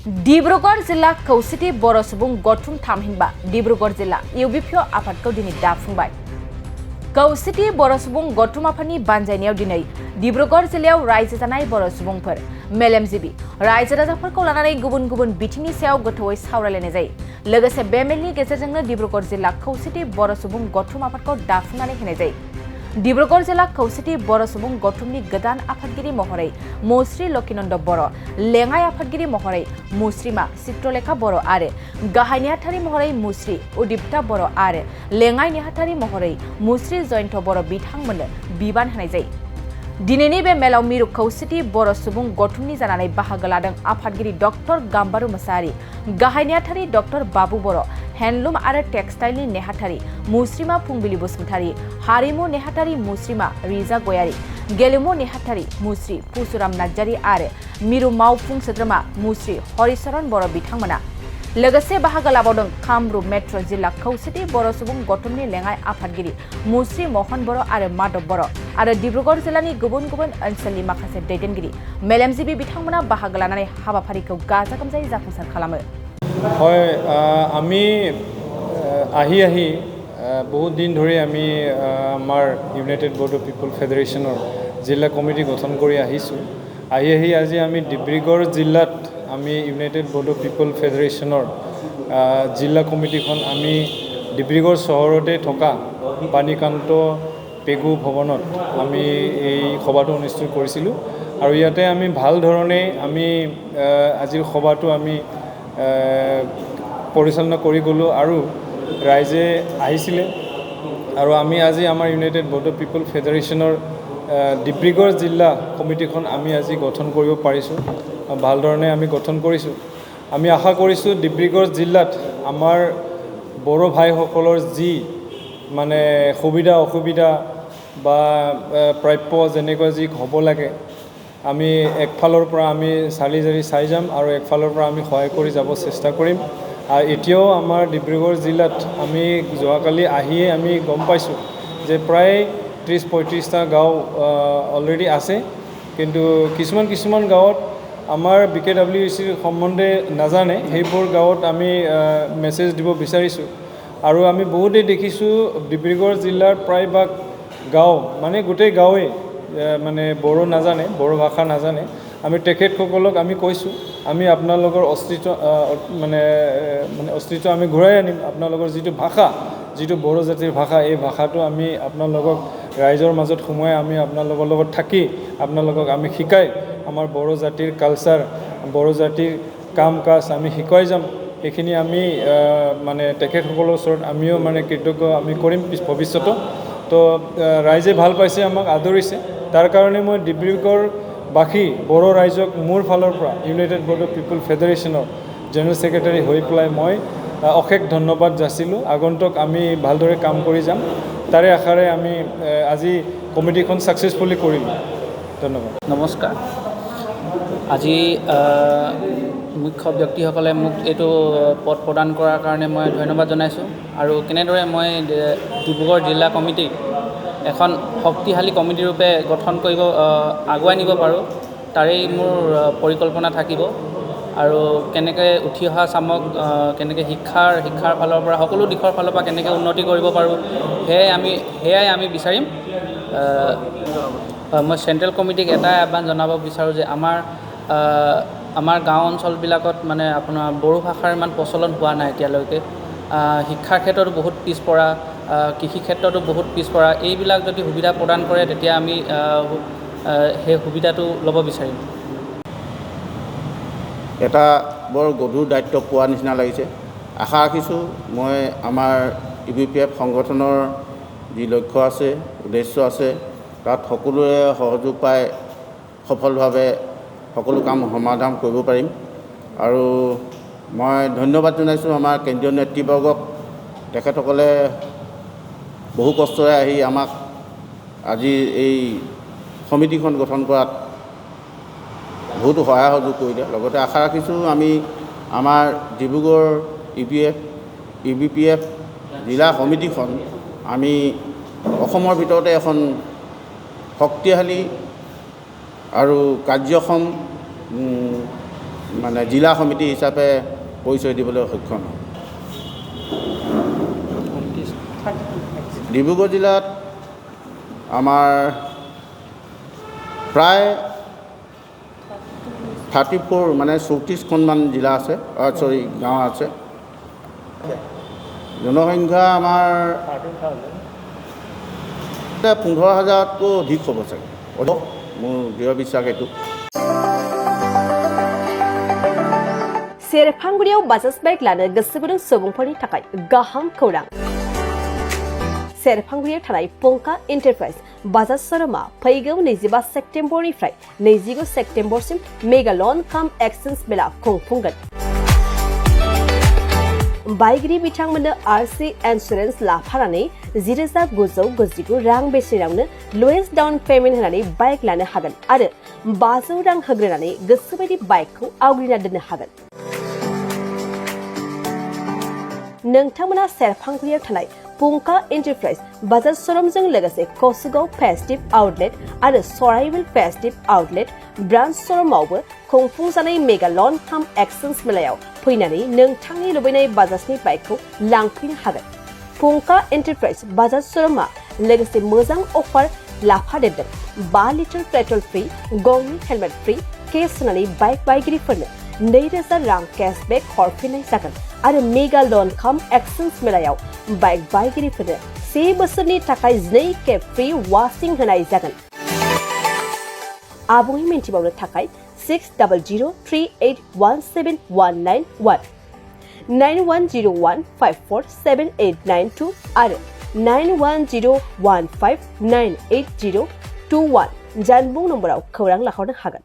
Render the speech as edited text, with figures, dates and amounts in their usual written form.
डिब्रुगढ़ जिल्ला खौसेथि बर' सुबुं गथुम थामहिनबा डिब्रुगढ़ जिल्ला UBpf आफादखौ दिनै दाफुंबाय। खौसेथि बर' सुबुं गथुम आफादनि बानजायनायाव दिनै डिब्रुगढ़ जिल्लायाव रायजो जानाय बर' सुबुंफोर, मेलेमजिबि, रायजो राजाफोरखौ लानानै गुबुन गुबुन बिथिंनि सायाव गोथौयै सावरायलायनाय जायो। लोगोसे बे मेलनि गेजेरजोंनो डिब्रुगढ़ जिल्ला खौसेथि बर' सुबुं गथुम आफादखौ दाफुंनानै होनाय जायो। डिब्रुगढ़ जिल्ला खौसेथि बर' सुबुं गथुमनि गोदान आफादगिरि महरै मुश्री लक्षिनन्द बर', लेङाइ आफादगिरि महरै मुश्रीमा चित्रलेखा बर' आरो गाहाय नेहाथारि महरै मुश्री उदिप्ता बर' आरो लेङाइ नेहाथारि महरै मुश्री जयन्त बर' बिथांमोननो बिबान होनाय जायो। दिनैनि बे मेलाव मिरु खौसेथि बर' सुबुं गथुमनि जानानै बाहागो लादों आफादगिरि डक्टर गाम्बारु मोसाहारि, गाहाय नेहाथारि डक्टर बाबु बर', हेन्डलुम आरो टेक्सटाइलनि नेहाथारि मुश्रीमा फुंबिलि बसुमतारी, हारिमु नेहाथारि मुश्रीमा रिजा गयारी, गेलेमु नेहाथारि मुश्री पुसुराम नार्जारी आरो मिरु मावफुं सोद्रोमा मुश्री हरिचरन बर' बिथांमोना। लोगोसे बाहागो लाबावदों कामरुप मेट्र जिल्ला खौसेथि बर' सुबुं गथुमनि लेङाइ आफादगिरि मुश्री महन बर' आरो माधव बर' आरो डिब्रुगढ़ जिल्लानि गुबुन गुबुन ओनसोलनि माखासे दैदेनगिरि, मेलेमजिबि बिथांमोना बाहागो लानानै हाबाफारिखौ गाजा गोमजायै जाफुंसार खालामो। হয়, আমি আহি বহুত দিন ধৰি আমি আমাৰ ইউনাইটেড বড়ো পিপল ফেডাৰেশ্যনৰ জিলা কমিটি গঠন কৰি আহিছোঁ। আহি আজি আমি ডিব্ৰুগড় জিলাত আমি ইউনাইটেড বড়ো পিপল ফেডাৰেশ্যনৰ জিলা কমিটিখন আমি ডিব্ৰুগড় চহৰতে থকা পানীকান্ত পেগু ভৱনত আমি এই সভাটো অনুষ্ঠিত কৰিছিলোঁ আৰু ইয়াতে আমি ভাল ধৰণে আমি আজিৰ সভাটো আমি পৰিচালনা কৰি গ'লোঁ আৰু ৰাইজে আহিছিলে আৰু আমি আজি আমাৰ ইউনাইটেড বড়ো পিপল ফেডাৰেশ্যনৰ ডিব্ৰুগড় জিলা কমিটিখন আমি আজি গঠন কৰিব পাৰিছোঁ। ভাল ধৰণে আমি গঠন কৰিছোঁ। আমি আশা কৰিছোঁ ডিব্ৰুগড় জিলাত আমাৰ বড়ো ভাইসকলৰ যি মানে সুবিধা অসুবিধা বা প্ৰাপ্য যেনেকৈ যি হ'ব লাগে, আমি একফালৰ পৰা আমি চালি জাৰি চাই যাম আৰু একফালৰ পৰা আমি সহায় কৰি যাব চেষ্টা কৰিম। আৰু এতিয়াও আমাৰ ডিব্ৰুগড় জিলাত আমি যোৱাকালি আহিয়ে আমি গম পাইছোঁ যে প্ৰায় 30-35টা গাঁও অলৰেডি আছে, কিন্তু কিছুমান গাঁৱত আমাৰ BKWCৰ সম্বন্ধে নাজানে, সেইবোৰ গাঁৱত আমি মেছেজ দিব বিচাৰিছোঁ। আৰু আমি বহুতেই দেখিছোঁ ডিব্ৰুগড় জিলাৰ প্ৰায়ভাগ গাঁও মানে গোটেই গাঁৱে মানে বড়ো নাজানে, বড়ো ভাষা নাজানে। আমি তেখেতসকলক আমি কৈছোঁ আমি আপোনালোকৰ অস্তিত্ব আমি ঘূৰাই আনিম। আপোনালোকৰ যিটো ভাষা, যিটো বড়ো জাতিৰ ভাষা, এই ভাষাটো আমি আপোনালোকক ৰাইজৰ মাজত সোমোৱাই আমি আপোনালোকৰ লগত থাকি আপোনালোকক আমি শিকাই আমাৰ বড়ো জাতিৰ কালচাৰ, বড়ো জাতিৰ কাম কাজ আমি শিকাই যাম। সেইখিনি আমি মানে তেখেতসকলৰ ওচৰত আমিও মানে কৃতজ্ঞ আমি কৰিম ভৱিষ্যতো। তো ৰাইজে ভাল পাইছে, আমাক আদৰিছে। তাৰ কাৰণে মই ডিব্ৰুগড়বাসী বড়ো ৰাইজক মোৰ ফালৰ পৰা ইউনাইটেড বড়ো পিপল ফেডাৰেশ্যনৰ জেনেৰেল ছেক্ৰেটাৰী হৈ পেলাই মই অশেষ ধন্যবাদ যাচিলোঁ। আগন্তুক আমি ভালদৰে কাম কৰি যাম, তাৰে আশাৰে আমি আজি কমিটিখন ছাকচেছফুলি কৰিলোঁ। ধন্যবাদ। নমস্কাৰ। আজি মুখ্য ব্যক্তিসকলে মোক এইটো পদ প্ৰদান কৰাৰ কাৰণে মই ধন্যবাদ জনাইছোঁ। আৰু কেনেদৰে মই ডিব্ৰুগড় জিলা কমিটিক এখন শক্তিশালী কমিটি ৰূপে গঠন কৰিব আগুৱাই নিব পাৰোঁ, তাৰেই মোৰ পৰিকল্পনা থাকিব। আৰু কেনেকৈ উঠি অহা চামক কেনেকৈ শিক্ষাৰ ফালৰ পৰা সকলো দিশৰ ফালৰ পৰা কেনেকৈ উন্নতি কৰিব পাৰোঁ, সেয়াই আমি বিচাৰিম। মই চেণ্ট্ৰেল কমিটিক এটাই আহ্বান জনাব বিচাৰোঁ যে আমাৰ গাঁও অঞ্চলবিলাকত মানে আপোনাৰ বড়ো ভাষাৰ ইমান প্ৰচলন হোৱা নাই এতিয়ালৈকে। শিক্ষাৰ ক্ষেত্ৰতো বহুত পিছপৰা, কৃষি ক্ষেত্ৰতো বহুত পিছপৰা। এইবিলাক যদি সুবিধা প্ৰদান কৰে তেতিয়া আমি সেই সুবিধাটো ল'ব বিচাৰিম। এটা বৰ গধুৰ দায়িত্ব পোৱাৰ নিচিনা লাগিছে। আশা ৰাখিছোঁ মই আমাৰ UBpf সংগঠনৰ যি লক্ষ্য আছে, উদ্দেশ্য আছে, তাত সকলোৰে সহযোগ পাই সফলভাৱে সকলো কাম সমাধান কৰিব পাৰিম। আৰু মই ধন্যবাদ জনাইছোঁ আমাৰ কেন্দ্ৰীয় নেতৃবৰ্গক। তেখেতসকলে বহু কষ্টৰে আহি আমাক আজি এই সমিতিখন গঠন কৰাত বহুতো সহায় সহযোগ কৰিলে। লগতে আশা ৰাখিছোঁ আমি আমাৰ ডিব্ৰুগড় UBpf জিলা সমিতিখন আমি অসমৰ ভিতৰতে এখন শক্তিশালী আৰু কাৰ্যক্ষম মানে জিলা সমিতি হিচাপে পৰিচয় দিবলৈ সক্ষম হয়। ডিব্ৰুগড় জিলাত আমাৰ প্ৰায় 34 মানে 34খনমান জিলা আছে, গাঁও আছে। জনসংখ্যা আমাৰ 15,000তকৈ অধিক হ'ব চাগে, মোৰ দৃঢ় বিশ্বাস এইটো। सेरफांगुरियाव बाजाज बाइक लानो गोसो गुदुं सुबुंफोरनि थाखाय गाहाम खौरां। सेरफांगुरियाव थानाय पंका एन्टारप्राइज बाजाज शोरूमा फैगौ 25 सेप्तेम्बरनिफ्राय 29 सेप्तेम्बरसिम मेगा लन काम एक्सचेन्ज मेला खुंफुंगोन। बाइगिरि बिथांमोननो आरसि इन्सुरेन्स लाफानानै 10,999 रां बेसेनावनो लवेस्ट डाउन पेमेन्ट होनानै बाइक लानो हागोन आरो 500 रां होग्रोनानै गोसोबायदि बाइकखौ आवग्रिना दोननो हागोन। नोंथांमोना सेरफांगुरियाव थानाय पंका एन्टारप्राइज बाजाज शोरूमजों लोगोसे कसुगाव फेस्टिभ आउटलेट आरो सराइबिल फेस्टिभ आउटलेट ब्रान्च शोरूमावबो खुंफुंजानाय मेगा लन काम एक्सचेन्ज मेलायाव फैनानै नोंथांनि लुबैनाय बाजाजनि बाइकखौ लांफैनो हागोन। पंका एन्टारप्राइज बाजाज शोरूमा लोगोसे मोजां अफार लाफादेरदों। 5 लिटार पेट्रल फ्री, गंनि हेलमेट फ्री, केस होनानै बाइक बायगिरिफोरनो 2,000 रां केशबेक हरफिननाय जागोन आरो मेगा लन काम एक्सचेन्ज मेलायाव बाइक बायगिरिफोरनो 1 बोसोरनि थाखाय 2 खेब फ्री वाशिं होनाय जागोन। आबुङै मिन्थिबावनो थाखाय 6003817191 9101547892 आरो 9101598021 जानबुं नम्बराव खौरां लाहरनो हागोन।